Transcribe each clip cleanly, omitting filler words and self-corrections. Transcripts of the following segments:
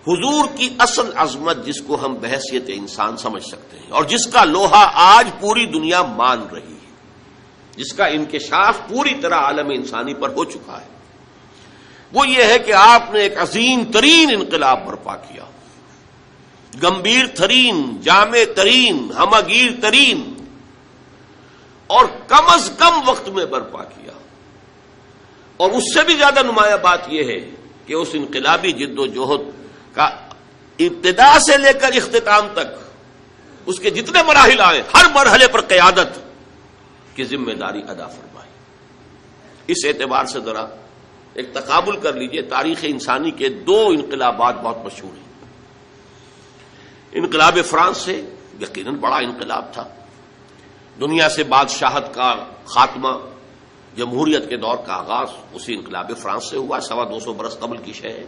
حضور کی اصل عظمت جس کو ہم بحیثیت انسان سمجھ سکتے ہیں اور جس کا لوہا آج پوری دنیا مان رہی ہے، جس کا انکشاف پوری طرح عالم انسانی پر ہو چکا ہے، وہ یہ ہے کہ آپ نے ایک عظیم ترین انقلاب برپا کیا، گمبھیر ترین، جامع ترین، ہمگیر ترین، اور کم از کم وقت میں برپا کیا۔ اور اس سے بھی زیادہ نمایاں بات یہ ہے کہ اس انقلابی جد و جہد کا ابتدا سے لے کر اختتام تک اس کے جتنے مراحل آئے، ہر مرحلے پر قیادت کی ذمہ داری ادا فرمائی۔ اس اعتبار سے ذرا ایک تقابل کر لیجئے، تاریخ انسانی کے دو انقلابات بہت مشہور ہیں۔ انقلاب فرانس سے یقیناً بڑا انقلاب تھا، دنیا سے بادشاہت کا خاتمہ، جمہوریت کے دور کا آغاز اسی انقلاب فرانس سے ہوا، 250 برس قبل کی شے ہے۔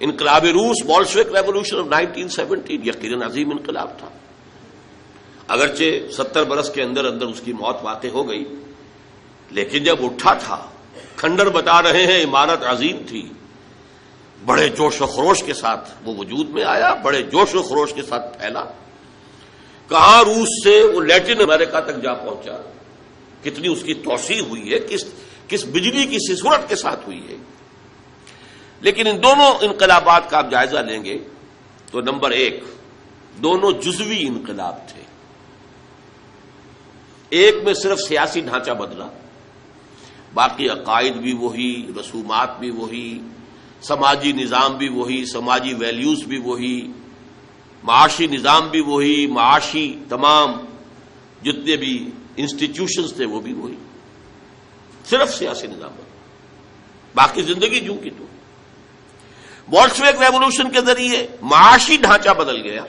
انقلاب روس، بولشوک ریولوشن آف 1917 یقیناً عظیم انقلاب تھا، اگرچہ 70 برس کے اندر اندر اس کی موت واقع ہو گئی، لیکن جب اٹھا تھا، کھنڈر بتا رہے ہیں عمارت عظیم تھی، بڑے جوش و خروش کے ساتھ وہ وجود میں آیا، بڑے جوش و خروش کے ساتھ پھیلا، کہاں روس سے وہ لیٹن امریکہ تک جا پہنچا، کتنی اس کی توسیع ہوئی ہے، کس بجلی کی صورت کے ساتھ ہوئی ہے۔ لیکن ان دونوں انقلابات کا آپ جائزہ لیں گے تو نمبر ایک، دونوں جزوی انقلاب تھے۔ ایک میں صرف سیاسی ڈھانچہ بدلا، باقی عقائد بھی وہی، رسومات بھی وہی، سماجی نظام بھی وہی، سماجی ویلیوز بھی وہی، معاشی نظام بھی وہی، معاشی تمام جتنے بھی انسٹیٹیوشنز تھے وہ بھی وہی، صرف سیاسی نظام بدلا، باقی زندگی جوں کی تو۔ بولشوک ریولوشن کے ذریعے معاشی ڈھانچہ بدل گیا،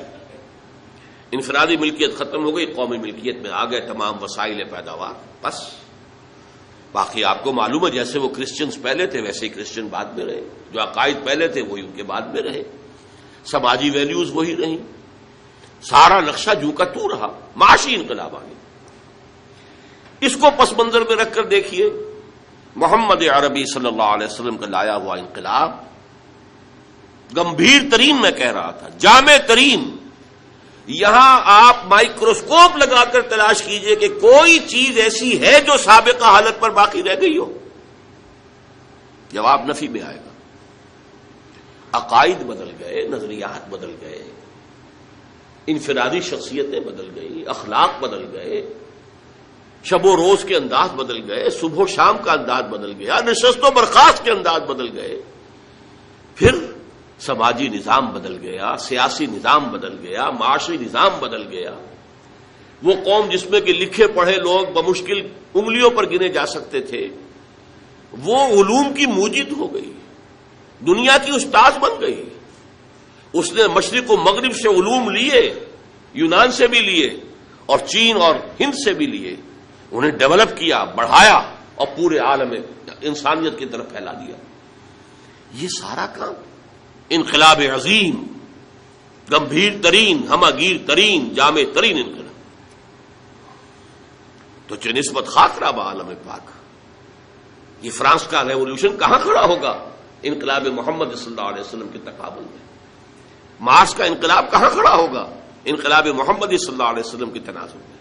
انفرادی ملکیت ختم ہو گئی، قومی ملکیت میں آ گئے تمام وسائل پیداوار، بس۔ باقی آپ کو معلوم ہے جیسے وہ کرسچنز پہلے تھے ویسے ہی کرسچن بعد میں رہے، جو عقائد پہلے تھے وہی ان کے بعد میں رہے، سماجی ویلیوز وہی رہیں، سارا نقشہ جوں کا تو رہا، معاشی انقلاب آ گیا۔ اس کو پس منظر میں رکھ کر دیکھیے محمد عربی صلی اللہ علیہ وسلم کا لایا ہوا انقلاب، گمبھیر ترین میں کہہ رہا تھا، جامع ترین۔ یہاں آپ مائکروسکوپ لگا کر تلاش کیجئے کہ کوئی چیز ایسی ہے جو سابقہ حالت پر باقی رہ گئی ہو، جواب نفی میں آئے گا۔ عقائد بدل گئے، نظریات بدل گئے، انفرادی شخصیتیں بدل گئی، اخلاق بدل گئے، شب و روز کے انداز بدل گئے، صبح و شام کا انداز بدل گیا، نشست و برخاست کے انداز بدل گئے، پھر سماجی نظام بدل گیا، سیاسی نظام بدل گیا، معاشی نظام بدل گیا۔ وہ قوم جس میں کہ لکھے پڑھے لوگ بمشکل انگلیوں پر گنے جا سکتے تھے، وہ علوم کی موجد ہو گئی، دنیا کی استاد بن گئی۔ اس نے مشرق و مغرب سے علوم لیے، یونان سے بھی لیے اور چین اور ہند سے بھی لیے، انہیں ڈیولپ کیا، بڑھایا اور پورے عالم انسانیت کی طرف پھیلا دیا۔ یہ سارا کام انقلاب عظیم، گمبھیر ترین، ہمگیر ترین، جامع ترین انقلاب۔ تو چه نسبت خاک را با عالم پاک، یہ فرانس کا ریولوشن کہاں کھڑا ہوگا انقلاب محمد صلی اللہ علیہ وسلم کے تقابل میں؟ مارس کا انقلاب کہاں کھڑا ہوگا انقلاب محمد صلی اللہ علیہ وسلم کے تناظر میں؟